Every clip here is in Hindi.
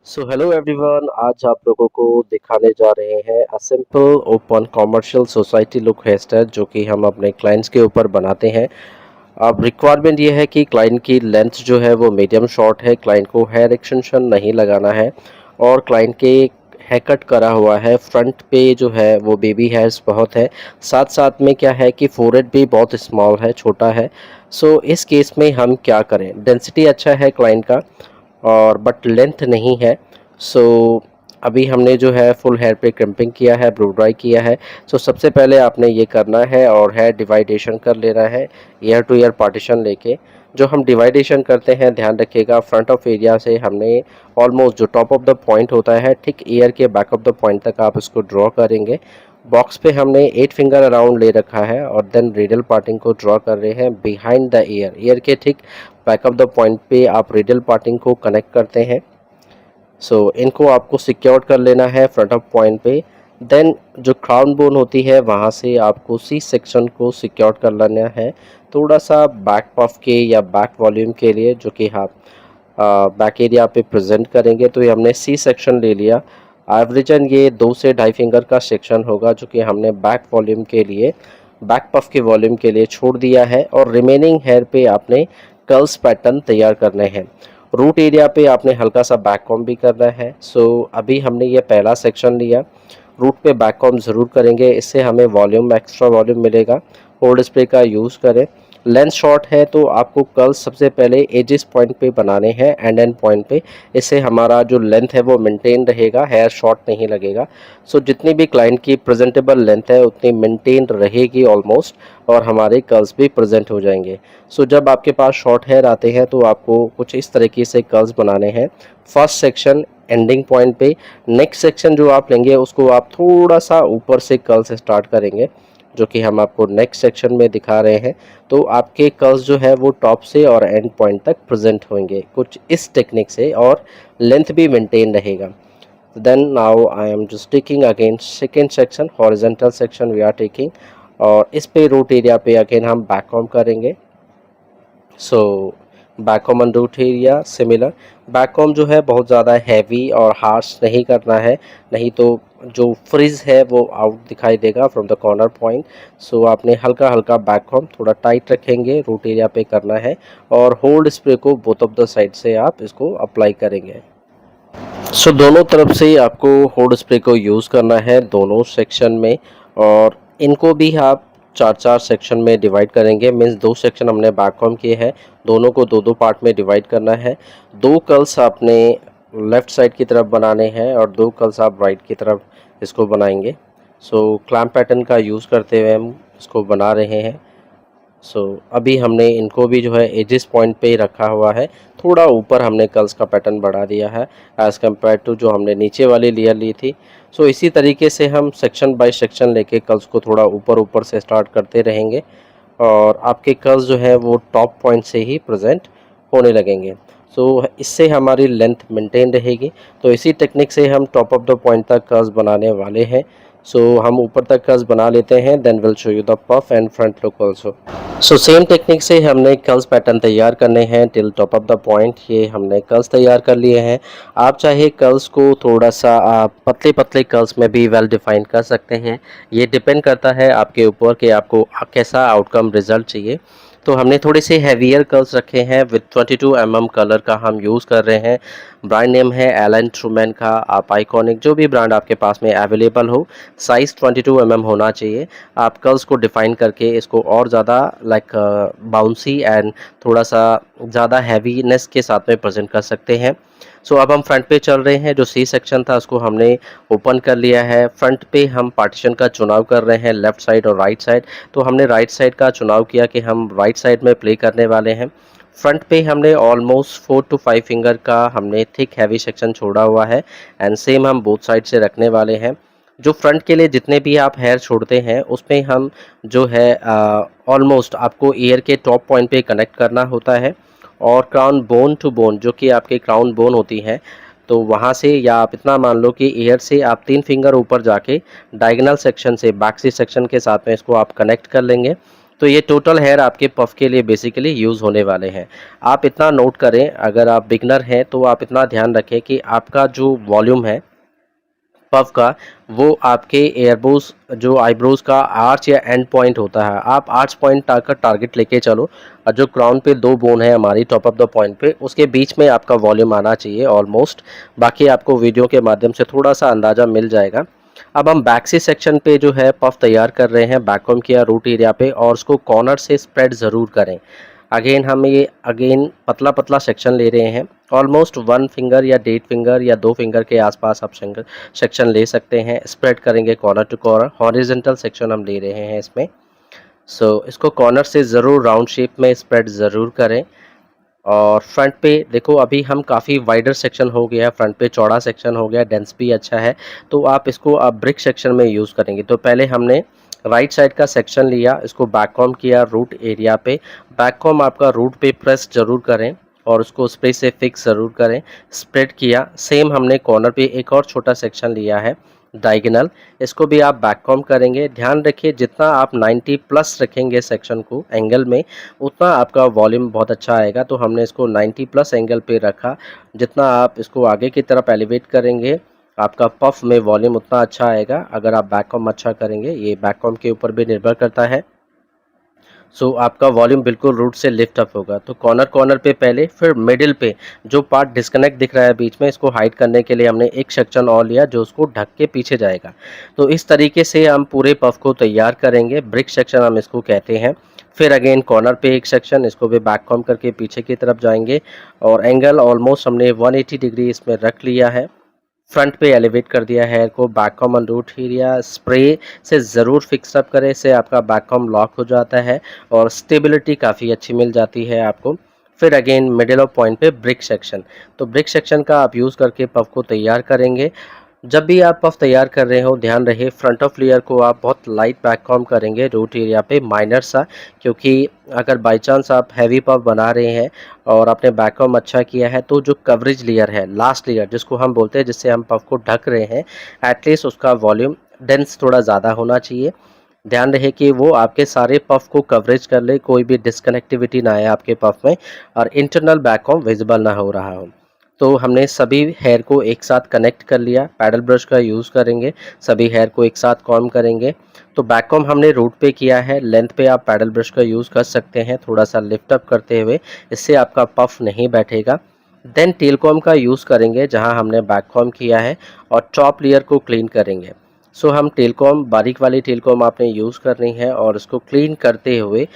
सो हेलो एवरीवन, आज आप लोगों को दिखाने जा रहे हैं a simple open commercial society look here style जो कि हम अपने क्लाइंट्स के ऊपर बनाते हैं। अब रिक्वायरमेंट ये है कि क्लाइंट की लेंथ जो है वो मीडियम शॉर्ट है, क्लाइंट को हेयर एक्सटेंशन नहीं लगाना है और क्लाइंट के हेयर कट करा हुआ है। फ्रंट पे जो है वो बेबी हेयर्स बहुत है, साथ साथ में क्या है कि फोरहेड भी बहुत स्मॉल है, छोटा है। सो इस केस में हम क्या करें, डेंसिटी अच्छा है क्लाइंट का और बट लेंथ नहीं है। सो अभी हमने जो है फुल हेयर पे क्रिम्पिंग किया है, ब्लो ड्राई किया है। सो सबसे पहले आपने ये करना है और हेयर डिवाइडेशन कर लेना है, ईयर टू ईयर पार्टीशन लेके। जो हम डिवाइडेशन करते हैं, ध्यान रखिएगा, फ्रंट ऑफ एरिया से हमने ऑलमोस्ट जो टॉप ऑफ द पॉइंट होता है ठीक ईयर के बैक ऑफ द पॉइंट तक आप इसको ड्रॉ करेंगे। बॉक्स पे हमने 8 फिंगर अराउंड ले रखा है और देन रेडियल पार्टिंग को ड्रॉ कर रहे हैं बिहाइंड द ईयर के ठीक बैक ऑफ द पॉइंट पे आप रेडियल पार्टिंग को कनेक्ट करते हैं। सो इनको आपको सिक्योर कर लेना है फ्रंट ऑफ पॉइंट पे। देन जो क्राउन बोन होती है वहाँ से आपको सी सेक्शन को सिक्योर कर लेना है, थोड़ा सा बैक पफ के या बैक वॉल्यूम के लिए, जो कि आप बैक एरिया पे प्रेजेंट करेंगे। तो ये हमने सी सेक्शन ले लिया। एवरेजन ये 2 से 2.5 फिंगर का सेक्शन होगा जो कि हमने बैक वॉल्यूम के लिए, बैक पफ के वॉल्यूम के लिए छोड़ दिया है। और रिमेनिंग हेयर पे आपने कर्ल्स पैटर्न तैयार करने हैं। रूट एरिया पे आपने हल्का सा बैक कॉम्ब भी करना है। सो अभी हमने ये पहला सेक्शन लिया, रूट पे बैक कॉम्ब ज़रूर करेंगे, इससे हमें वॉल्यूम, एक्स्ट्रा वॉल्यूम मिलेगा। होल्ड स्प्रे का यूज़ करें। लेंथ शॉर्ट है तो आपको कर्ल्स सबसे पहले एजिस पॉइंट पे बनाने हैं, एंड पॉइंट पे। इससे हमारा जो लेंथ है वो मेंटेन रहेगा, हेयर शॉर्ट नहीं लगेगा। सो जितनी भी क्लाइंट की प्रेजेंटेबल लेंथ है उतनी मेंटेन रहेगी ऑलमोस्ट, और हमारे कर्ल्स भी प्रेजेंट हो जाएंगे। सो जब आपके पास शॉर्ट हेयर आते हैं तो आपको कुछ इस तरीके से कर्ल्स बनाने हैं। फर्स्ट सेक्शन एंडिंग पॉइंट पे। नेक्स्ट सेक्शन जो आप लेंगे उसको आप थोड़ा सा ऊपर से कर्ल्स स्टार्ट करेंगे, जो कि हम आपको नेक्स्ट सेक्शन में दिखा रहे हैं। तो आपके कर्ल्स जो है वो टॉप से और एंड पॉइंट तक प्रेजेंट होंगे कुछ इस टेक्निक से, और लेंथ भी मेंटेन रहेगा। Then now I am just taking again second section, horizontal section we are taking, और इस पे रूट एरिया पे अगेन हम बैक कॉम्ब करेंगे। So back comb on root area similar. Back comb जो है बहुत ज़्यादा हैवी और हार्श नहीं करना है, नहीं तो जो फ्रिज है वो आउट दिखाई देगा फ्रॉम द कॉर्नर पॉइंट। सो आपने हल्का हल्का बैक कॉम्ब थोड़ा टाइट रखेंगे, रूट एरिया पे करना है, और होल्ड स्प्रे को बोथ ऑफ द साइड से आप इसको अप्लाई करेंगे। सो दोनों तरफ से आपको होल्ड स्प्रे को यूज़ करना है दोनों सेक्शन में, और इनको भी आप चार चार सेक्शन में डिवाइड करेंगे। मीन्स 2 सेक्शन हमने बैक कॉम्ब किए हैं, दोनों को दो दो पार्ट में डिवाइड करना है। 2 कर्ल्स आपने लेफ़्ट साइड की तरफ बनाने हैं और 2 कर्ल्स आप राइट की तरफ इसको बनाएंगे। सो क्लैम्प पैटर्न का यूज़ करते हुए हम इसको बना रहे हैं। सो अभी हमने इनको भी जो है एजिस पॉइंट पे ही रखा हुआ है, थोड़ा ऊपर हमने कर्ल्स का पैटर्न बढ़ा दिया है एज़ कम्पेयर टू जो हमने नीचे वाली लेयर ली थी। सो इसी तरीके से हम सेक्शन बाय सेक्शन लेके कर्ल्स को थोड़ा ऊपर ऊपर से स्टार्ट करते रहेंगे, और आपके कर्ल्स जो है वो टॉप पॉइंट से ही प्रेजेंट होने लगेंगे। सो इससे हमारी लेंथ मेंटेन रहेगी। तो इसी टेक्निक से हम टॉप ऑफ द पॉइंट तक कर्ल्स बनाने वाले हैं। सो हम ऊपर तक कर्ल्स बना लेते हैं, then will show you the puff and front look also. So same technique से हमने कर्ल्स पैटर्न तैयार करने हैं till top of the point. ये हमने कर्ल्स तैयार कर लिए हैं। आप चाहे कर्ल्स को थोड़ा सा आप पतले पतले कर्ल्स में भी वेल डिफाइन कर सकते हैं, ये डिपेंड करता है आपके ऊपर कि आपको कैसा आउटकम रिजल्ट चाहिए। तो हमने थोड़े से हैवियर कर्ल्स रखे हैं विद 22 कलर का हम यूज़ कर रहे हैं। ब्रांड नेम है एलन ट्रूमैन का। आप आइकॉनिक जो भी ब्रांड आपके पास में अवेलेबल हो, साइज़ 22 होना चाहिए। आप कर्ल्स को डिफ़ाइन करके इसको और ज़्यादा लाइक बाउंसी एंड थोड़ा सा ज़्यादा हैवीनेस के साथ में प्रेजेंट कर सकते हैं। सो अब हम फ्रंट पे चल रहे हैं। जो सी सेक्शन था उसको हमने ओपन कर लिया है। फ्रंट पे हम पार्टीशन का चुनाव कर रहे हैं, लेफ़्ट साइड और राइट साइड। तो हमने राइट साइड का चुनाव किया कि हम राइट साइड में प्ले करने वाले हैं। फ्रंट पे हमने ऑलमोस्ट 4 to 5 फिंगर का हमने थिक हैवी सेक्शन छोड़ा हुआ है, एंड सेम हम बोथ साइड से रखने वाले हैं। जो फ्रंट के लिए जितने भी आप हेयर छोड़ते हैं उसमें हम जो है ऑलमोस्ट आपको ईयर के टॉप पॉइंट पे कनेक्ट करना होता है, और क्राउन बोन टू बोन जो कि आपके क्राउन बोन होती है, तो वहाँ से या आप इतना मान लो कि ईयर से आप 3 फिंगर ऊपर जाके डायगोनल सेक्शन से बैक सी सेक्शन के साथ में इसको आप कनेक्ट कर लेंगे। तो ये टोटल हेयर आपके पफ के लिए बेसिकली यूज़ होने वाले हैं। आप इतना नोट करें, अगर आप बिगनर हैं तो आप इतना ध्यान रखें कि आपका जो वॉल्यूम है पफ का, वो आपके एयरबोस जो आईब्रोज़ का आर्च या एंड पॉइंट होता है, आप आर्च पॉइंट का टारगेट लेके चलो। और जो क्राउन पे 2 बोन है हमारी टॉप ऑफ द पॉइंट पे, उसके बीच में आपका वॉल्यूम आना चाहिए ऑलमोस्ट। बाकी आपको वीडियो के माध्यम से थोड़ा-सा अंदाज़ा मिल जाएगा। अब हम बैक से सेक्शन पे जो है पफ तैयार कर रहे हैं, बैक कॉम्ब किया रूट एरिया पे, और उसको कॉर्नर से स्प्रेड ज़रूर करें। हम ये पतला-पतला सेक्शन ले रहे हैं, ऑलमोस्ट 1 फिंगर या 1.5 फिंगर या 2 फिंगर के आसपास आप सेक्शन ले सकते हैं। स्प्रेड करेंगे corner to corner, horizontal section हम ले रहे हैं इसमें। इसको कॉर्नर से ज़रूर राउंड शेप में स्प्रेड ज़रूर करें। और फ्रंट पे देखो, अभी हम काफ़ी वाइडर सेक्शन हो गया है, फ्रंट पे चौड़ा सेक्शन हो गया, डेंस भी अच्छा है, तो आप इसको ब्रिक सेक्शन में यूज़ करेंगे। तो पहले हमने राइट साइड का सेक्शन लिया, इसको बैक कॉम्ब किया रूट एरिया पे। बैक कॉम्ब आपका रूट पे प्रेस ज़रूर करें और उसको स्प्रे से फिक्स ज़रूर करें। स्प्रेड किया, सेम हमने कॉर्नर पे एक और छोटा सेक्शन लिया है डायगोनल, इसको भी आप बैक कॉम्ब करेंगे। ध्यान रखिए, जितना आप 90 प्लस रखेंगे सेक्शन को एंगल में, उतना आपका वॉल्यूम बहुत अच्छा आएगा। तो हमने इसको 90 प्लस एंगल पे रखा। जितना आप इसको आगे की तरफ एलिवेट करेंगे, आपका पफ में वॉल्यूम उतना अच्छा आएगा। अगर आप बैक कॉम्ब अच्छा करेंगे, ये बैक कॉम्ब के ऊपर भी निर्भर करता है। आपका वॉल्यूम बिल्कुल रूट से लिफ्ट अप होगा। तो कॉर्नर पे पहले, फिर मिडिल पे जो पार्ट डिस्कनेक्ट दिख रहा है बीच में, इसको हाइड करने के लिए हमने एक सेक्शन और लिया जो उसको ढक के पीछे जाएगा। तो इस तरीके से हम पूरे पफ को तैयार करेंगे। ब्रिक सेक्शन हम इसको कहते हैं। फिर अगेन कॉर्नर पे एक सेक्शन, इसको भी बैक कॉम्ब करके पीछे की तरफ जाएंगे, और एंगल ऑलमोस्ट हमने 180 डिग्री इसमें रख लिया है। फ्रंट पे एलिवेट कर दिया हेयर को, back comb on root area, spray से ज़रूर फिक्स अप करें, इससे आपका बैक कॉम्ब लॉक हो जाता है और स्टेबिलिटी काफ़ी अच्छी मिल जाती है आपको। फिर अगेन मिडिल ऑफ पॉइंट पे ब्रिक सेक्शन, तो ब्रिक सेक्शन का आप यूज़ करके पफ को तैयार करेंगे। जब भी आप पफ तैयार कर रहे हो, ध्यान रहे फ्रंट ऑफ लेयर को आप बहुत लाइट बैक कॉम्ब करेंगे रूट एरिया पे, माइनर सा, क्योंकि अगर बाय चांस आप हैवी पफ बना रहे हैं और आपने बैक कॉम्ब अच्छा किया है, तो जो कवरेज लेयर है, लास्ट लेयर जिसको हम बोलते हैं, जिससे हम पफ को ढक रहे हैं, एटलीस्ट उसका वॉल्यूम डेंस थोड़ा ज़्यादा होना चाहिए। ध्यान रहे कि वो आपके सारे पफ को कवरेज कर ले, कोई भी डिस्कनेक्टिविटी ना आए आपके पफ में, और इंटरनल बैक कॉम्ब विजिबल ना हो रहा हो। तो हमने सभी हेयर को एक साथ कनेक्ट कर लिया, पैडल ब्रश का यूज़ करेंगे, सभी हेयर को एक साथ कॉम्ब करेंगे। तो बैक कॉम्ब हमने रूट पे किया है, लेंथ पे आप पैडल ब्रश का यूज़ कर सकते हैं, थोड़ा सा लिफ्ट अप करते हुए, इससे आपका पफ नहीं बैठेगा। देन टेल कॉम्ब का यूज़ करेंगे जहां हमने बैक कॉम्ब किया है, और टॉप लेयर को क्लीन करेंगे। हम टेल कॉम्ब, बारीक वाली टेल कॉम्ब आपने यूज़ करनी है, और उसको क्लीन करते हुए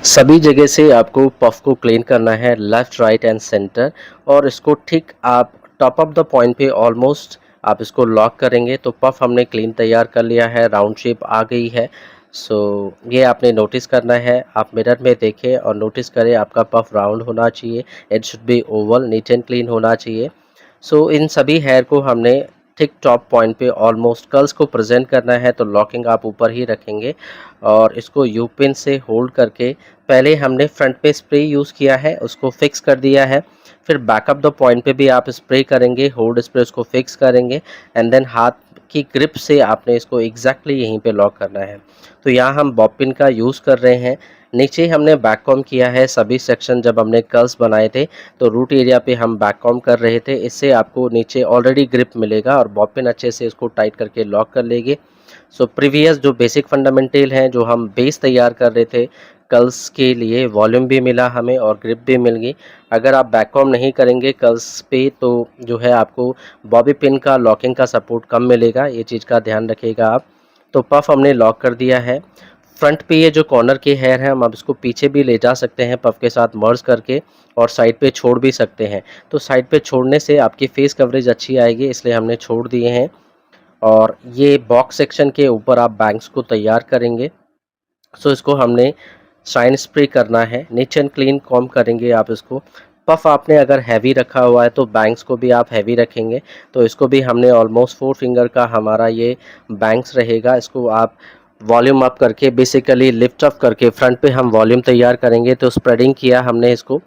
सभी जगह से आपको पफ को क्लीन करना है, लेफ़्ट, राइट एंड सेंटर, और इसको ठीक आप टॉप ऑफ द पॉइंट पे ऑलमोस्ट आप इसको लॉक करेंगे। तो पफ हमने क्लीन तैयार कर लिया है, राउंड शेप आ गई है। ये आपने नोटिस करना है, आप मिरर में देखें और नोटिस करें आपका पफ राउंड होना चाहिए, it should be oval, neat and clean होना चाहिए। इन सभी हेयर को हमने ठीक टॉप पॉइंट पे ऑलमोस्ट कर्ल्स को प्रेजेंट करना है, तो लॉकिंग आप ऊपर ही रखेंगे और इसको यू पिन से होल्ड करके, पहले हमने फ्रंट पे स्प्रे यूज़ किया है, उसको फिक्स कर दिया है। फिर बैकअप द पॉइंट पे भी आप स्प्रे करेंगे, होल्ड स्प्रे उसको फिक्स करेंगे, एंड देन हाथ की ग्रिप से आपने इसको एग्जैक्टली यहीं पे लॉक करना है। तो यहाँ हम बॉब पिन का यूज़ कर रहे हैं। नीचे हमने बैक कॉम्ब किया है सभी सेक्शन, जब हमने कर्ल्स बनाए थे तो रूट एरिया पे हम बैक कॉम्ब कर रहे थे, इससे आपको नीचे ऑलरेडी ग्रिप मिलेगा और बॉब पिन अच्छे से इसको टाइट करके लॉक कर लेंगे। प्रीवियस जो बेसिक फंडामेंटल हैं, जो हम बेस तैयार कर रहे थे कर्ल्स के लिए, वॉल्यूम भी मिला हमें और ग्रिप भी मिल गई। अगर आप बैक कॉम्ब नहीं करेंगे कर्ल्स पे, तो जो है आपको बॉबी पिन का लॉकिंग का सपोर्ट कम मिलेगा, ये चीज़ का ध्यान रखिएगा आप। तो पफ हमने लॉक कर दिया है। फ्रंट पे ये जो कॉर्नर के हेयर हैं, हम अब इसको पीछे भी ले जा सकते हैं पफ के साथ मर्ज करके, और साइड पे छोड़ भी सकते हैं। तो साइड पे छोड़ने से आपकी फेस कवरेज अच्छी आएगी, इसलिए हमने छोड़ दिए हैं। और ये बॉक्स सेक्शन के ऊपर आप बैंग्स को तैयार करेंगे। इसको हमने शाइन स्प्रे करना है, नीट एंड क्लीन कॉम्ब करेंगे आप इसको। पफ आपने अगर हैवी रखा हुआ है तो बैंग्स को भी आप हैवी रखेंगे, तो इसको भी हमने ऑलमोस्ट 4 फिंगर का हमारा ये बैंग्स रहेगा। इसको आप वॉल्यूम अप करके, बेसिकली लिफ्ट अप करके फ्रंट पे हम वॉल्यूम तैयार करेंगे। तो स्प्रेडिंग किया हमने इसको,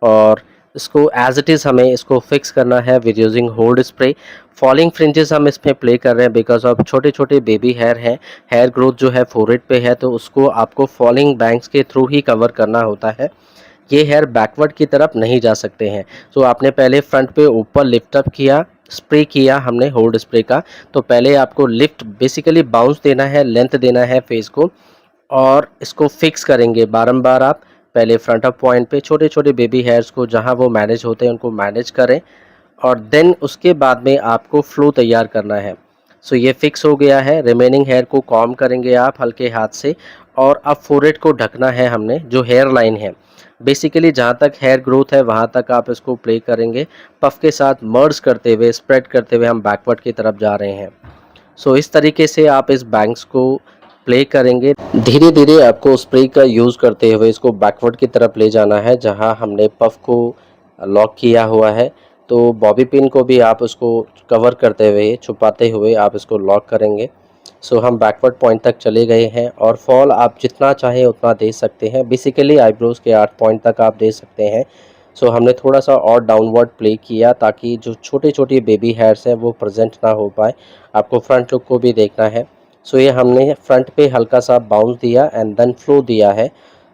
और इसको एज इट इज़ हमें इसको फिक्स करना है with using hold spray. Falling fringes हम इसमें प्ले कर रहे हैं बिकॉज ऑफ छोटे छोटे बेबी हेयर हैं, हेयर ग्रोथ जो है फोरहेड पे है, तो उसको आपको फॉलिंग बैंक्स के थ्रू ही कवर करना होता है। ये हेयर बैकवर्ड की तरफ नहीं जा सकते हैं। तो आपने पहले फ्रंट पे ऊपर लिफ्ट अप किया, स्प्रे किया हमने होल्ड स्प्रे का, तो पहले आपको लिफ्ट बेसिकली बाउंस देना है, लेंथ देना है फेस को, और इसको फिक्स करेंगे बारंबार। आप पहले फ्रंट अप पॉइंट पे छोटे छोटे बेबी हेयर्स को जहां वो मैनेज होते हैं उनको मैनेज करें, और देन उसके बाद में आपको फ्लो तैयार करना है। सो ये फिक्स हो गया है। रिमेनिंग हेयर को कॉम्ब करेंगे आप हल्के हाथ से, और अब फोरहेड को ढकना है हमने, जो हेयर लाइन है बेसिकली जहाँ तक हेयर ग्रोथ है वहाँ तक आप इसको प्ले करेंगे। पफ के साथ मर्ज करते हुए, स्प्रेड करते हुए हम बैकवर्ड की तरफ जा रहे हैं। सो इस तरीके से आप इस बैंक्स को प्ले करेंगे। धीरे धीरे आपको स्प्रे का यूज़ करते हुए इसको बैकवर्ड की तरफ ले जाना है जहाँ हमने पफ को लॉक किया हुआ है। तो बॉबी पिन को भी आप उसको कवर करते हुए, छुपाते हुए आप इसको लॉक करेंगे। सो हम बैकवर्ड पॉइंट तक चले गए हैं, और फॉल आप जितना चाहें उतना दे सकते हैं। बेसिकली आईब्रोज़ के 8 पॉइंट तक आप दे सकते हैं। सो हमने थोड़ा सा और डाउनवर्ड प्ले किया ताकि जो छोटे छोटे बेबी हेयर्स हैं वो प्रेजेंट ना हो पाए। आपको फ्रंट लुक को भी देखना है। सो ये हमने फ्रंट पे हल्का सा बाउंस दिया एंड देन फ्लो दिया है।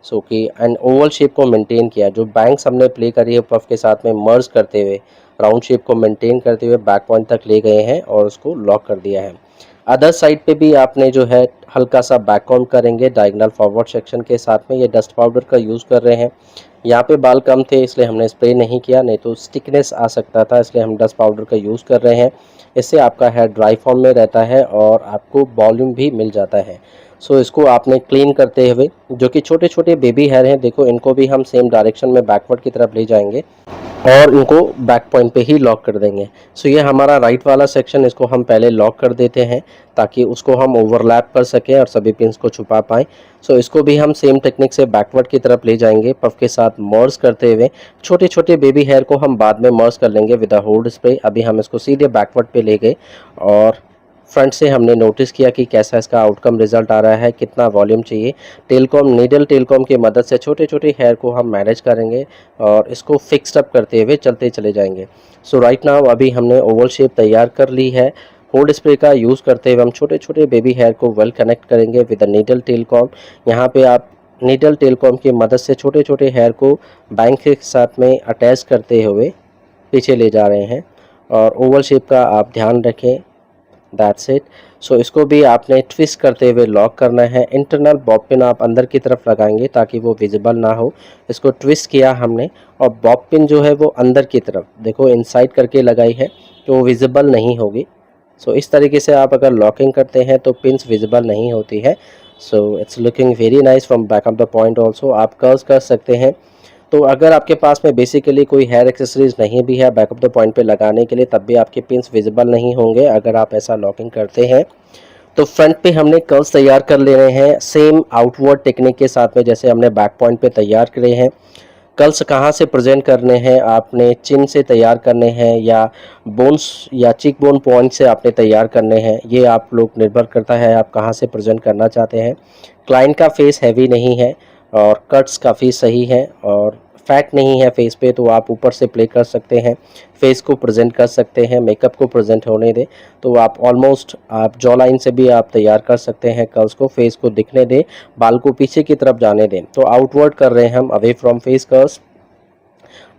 सो कि एंड ओवल शेप को मेंटेन किया। जो बैंक्स हमने प्ले करी है पफ के साथ में मर्ज करते हुए, राउंड शेप को मेंटेन करते हुए बैक पॉइंट तक ले गए हैं और उसको लॉक कर दिया है। अदर साइड पे भी आपने जो है हल्का सा बैक कॉम्ब करेंगे डायगोनल फॉरवर्ड सेक्शन के साथ में। ये डस्ट पाउडर का यूज़ कर रहे हैं। यहाँ पे बाल कम थे इसलिए हमने स्प्रे नहीं किया, नहीं तो स्टिकनेस आ सकता था, इसलिए हम डस्ट पाउडर का यूज़ कर रहे हैं। इससे आपका हेयर ड्राई फॉर्म में रहता है और आपको वॉल्यूम भी मिल जाता है। सो इसको आपने क्लीन करते हुए, जो कि छोटे छोटे बेबी हेयर हैं, देखो इनको भी हम सेम डायरेक्शन में बैकवर्ड की तरफ ले जाएंगे और इनको बैक पॉइंट पे ही लॉक कर देंगे। सो ये हमारा राइट वाला सेक्शन, इसको हम पहले लॉक कर देते हैं ताकि उसको हम ओवरलैप कर सकें और सभी पिंस को छुपा पाएँ। सो इसको भी हम सेम टेक्निक से बैकवर्ड की तरफ ले जाएंगे, पफ के साथ मर्ज करते हुए। छोटे छोटे बेबी हेयर को हम बाद में मर्ज कर लेंगे विद अ होल्ड स्प्रे। अभी हम इसको सीधे बैकवर्ड पे ले गए और फ्रंट से हमने नोटिस किया कि कैसा इसका आउटकम रिजल्ट आ रहा है, कितना वॉल्यूम चाहिए। टेलकॉम, नीडल टेलकॉम की मदद से छोटे छोटे हेयर को हम मैनेज करेंगे और इसको फिक्स्ड अप करते हुए चलते चले जाएंगे। सो राइट नाउ अभी हमने ओवल शेप तैयार कर ली है। होल्ड स्प्रे का यूज़ करते हुए हम छोटे छोटे बेबी हेयर को वेल कनेक्ट करेंगे विद अ नीडल टेलकॉम। यहाँ पे आप नीडल टेलकॉम की मदद से छोटे छोटे हेयर को बैंक के साथ में अटैच करते हुए पीछे ले जा रहे हैं, और ओवल शेप का आप ध्यान रखें। That's it. सो इसको भी आपने ट्विस्ट करते हुए लॉक करना है। इंटरनल बॉब पिन आप अंदर की तरफ लगाएंगे ताकि वो विजिबल ना हो। इसको ट्विस्ट किया हमने, और बॉब पिन जो है वो अंदर की तरफ देखो इनसाइड करके लगाई है, तो वो विजिबल नहीं होगी। सो इस तरीके से आप अगर लॉकिंग करते हैं तो पिन्स विजिबल नहीं होती है। So it's looking very nice from back of the point also. आप कर्व्स कर सकते हैं। तो अगर आपके पास में बेसिकली कोई हेयर एक्सेसरीज नहीं भी है बैक ऑफ द पॉइंट पे लगाने के लिए, तब भी आपके पिंस विजिबल नहीं होंगे अगर आप ऐसा लॉकिंग करते हैं। तो फ्रंट पे हमने कर्व्स तैयार कर ले रहे हैं सेम आउटवर्ड टेक्निक के साथ में जैसे हमने बैक पॉइंट पे तैयार करे हैं। कर्ल्स कहाँ से प्रेजेंट करने हैं, आपने चिन से तैयार करने हैं या बोन्स या चिक बोन पॉइंट से आपने तैयार करने हैं, ये आप लोग निर्भर करता है आप कहाँ से प्रेजेंट करना चाहते हैं। क्लाइंट का फेस हैवी नहीं है और कट्स काफ़ी सही हैं और फैट नहीं है फेस पे, तो आप ऊपर से प्ले कर सकते हैं, फेस को प्रेजेंट कर सकते हैं, मेकअप को प्रेजेंट होने दें। तो आप ऑलमोस्ट आप जॉ लाइन से भी आप तैयार कर सकते हैं कर्ल्स को, फेस को दिखने दें, बाल को पीछे की तरफ जाने दें। तो आउटवर्ड कर रहे हैं हम, away from face curls.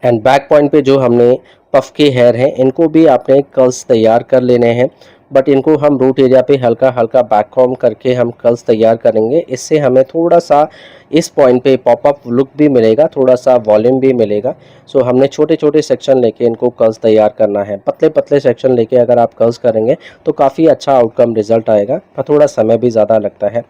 And back point पे जो हमने पफ के हेयर हैं इनको भी आपने कर्ल्स तैयार कर लेने हैं, बट इनको हम रूट एरिया पे हल्का हल्का बैक कॉम्ब करके हम कर्ल्स तैयार करेंगे। इससे हमें थोड़ा सा इस पॉइंट पे पॉपअप लुक भी मिलेगा, थोड़ा सा वॉल्यूम भी मिलेगा। सो हमने छोटे छोटे सेक्शन लेके इनको कर्ल्स तैयार करना है। पतले पतले सेक्शन लेके अगर आप कर्ल्स करेंगे तो काफ़ी अच्छा आउटकम रिजल्ट आएगा, पर थोड़ा समय भी ज़्यादा लगता है।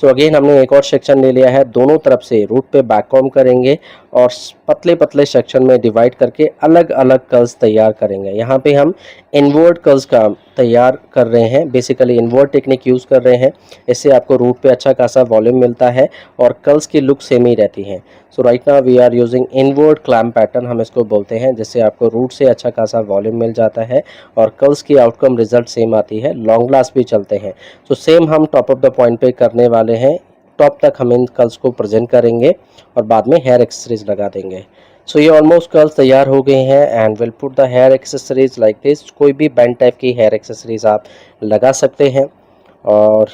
सो अगेन हमने एक और सेक्शन ले लिया है, दोनों तरफ से रूट पे बैक कॉम्ब करेंगे और पतले पतले सेक्शन में डिवाइड करके अलग अलग कर्ल्स तैयार करेंगे। यहाँ पे हम इनवर्ड कर्ल्स का तैयार कर रहे हैं, बेसिकली इनवर्ड टेक्निक यूज़ कर रहे हैं। इससे आपको रूट पे अच्छा खासा वॉल्यूम मिलता है और कर्ल्स की लुक सेम ही रहती है। So right now we are using inward clamp pattern, हम इसको बोलते हैं, जिससे आपको रूट से अच्छा खासा वॉल्यूम मिल जाता है और कर्ल्स की आउटकम रिजल्ट सेम आती है, लॉन्ग लास्ट भी चलते हैं। तो सेम हम टॉप ऑफ द पॉइंट पे करने वाले हैं, टॉप तक हम इन कर्ल्स को प्रेजेंट करेंगे और बाद में हेयर एक्सेसरीज लगा देंगे। सो ये ऑलमोस्ट कर्ल्स तैयार हो गए हैं and will put the hair accessories like this. कोई भी बैंड टाइप की हेयर एक्सेसरीज आप लगा सकते हैं और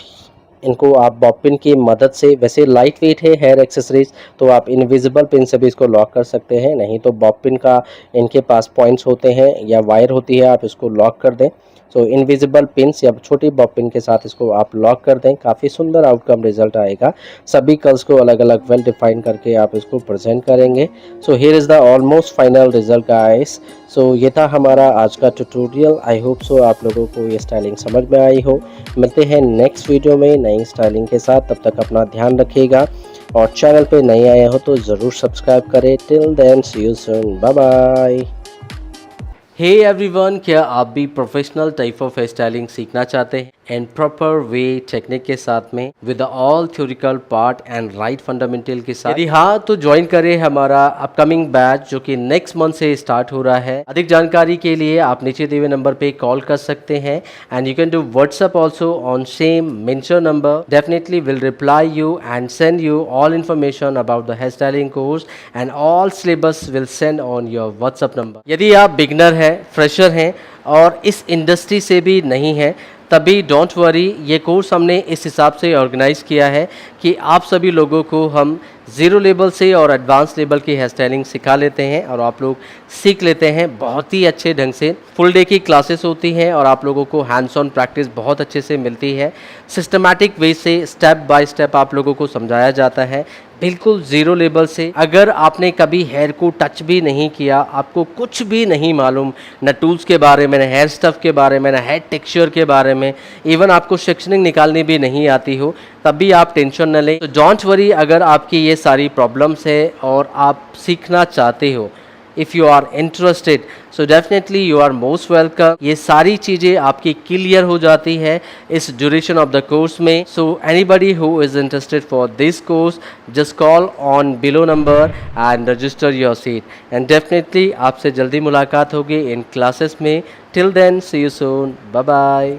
इनको आप बॉब पिन की मदद से, वैसे लाइट वेट है हेयर एक्सेसरीज तो आप इनविजिबल पिन से भी इसको लॉक कर सकते हैं, नहीं तो बॉब पिन का इनके पास पॉइंट्स होते हैं या वायर होती है, आप इसको लॉक कर दें। सो इनविजिबल पिन्स या छोटी बॉब पिन के साथ इसको आप लॉक कर दें, काफ़ी सुंदर आउटकम रिजल्ट आएगा। सभी कर्ल्स को अलग अलग वेल डिफाइन करके आप इसको प्रेजेंट करेंगे। So here is the almost final result guys. So ये था हमारा आज का ट्यूटोरियल। आई होप सो आप लोगों को ये स्टाइलिंग समझ में आई हो। मिलते हैं नेक्स्ट वीडियो में नई स्टाइलिंग के साथ, तब तक अपना ध्यान रखिएगा और चैनल पे नए आए हो तो ज़रूर सब्सक्राइब करें। Till then see you soon, bye bye. Hey everyone, क्या आप भी professional type of hair styling सीखना चाहते हैं एंड प्रॉपर वे टेक्निक के साथ में with all theoretical part and right fundamental के साथ? यदि हाँ तो ज्वाइन करें हमारा अपकमिंग बैच जो कि नेक्स्ट मंथ से स्टार्ट हो रहा है। अधिक जानकारी के लिए आप नीचे दिए हुए नंबर पे कॉल कर सकते हैं and you can do WhatsApp also on same mention number. Definitely will reply you and send you all information about the hair styling course and all syllabus will send on your WhatsApp number. यदि आप बिगनर हैं, फ्रेशर हैं और इस इंडस्ट्री से भी नहीं हैं, तभी डोंट वरी, ये कोर्स हमने इस हिसाब से ऑर्गेनाइज़ किया है कि आप सभी लोगों को हम ज़ीरो लेवल से और एडवांस लेवल की हेयर स्टाइलिंग सिखा लेते हैं और आप लोग सीख लेते हैं बहुत ही अच्छे ढंग से। फुल डे की क्लासेस होती हैं और आप लोगों को हैंड्स ऑन प्रैक्टिस बहुत अच्छे से मिलती है। सिस्टमैटिक वे से स्टेप बाय स्टेप आप लोगों को समझाया जाता है, बिल्कुल ज़ीरो लेवल से। अगर आपने कभी हेयर को टच भी नहीं किया, आपको कुछ भी नहीं मालूम, न टूल्स के बारे में, न हेयर स्टफ़ के बारे में, न हेयर टेक्सचर के बारे में, इवन आपको सेक्शनिंग निकालनी भी नहीं आती हो, तब भी आप टेंशन न लें। तो डोंट वरी, अगर आपकी ये सारी प्रॉब्लम्स है और आप सीखना चाहते हो, if you are interested so definitely you are most welcome. ये सारी चीज़ें आपकी क्लियर हो जाती है इस ड्यूरेशन ऑफ द कोर्स में। So anybody who is interested for this course just call on below number and register your seat and definitely आपसे जल्दी मुलाकात होगी इन क्लासेस में। Till then see you soon, bye bye.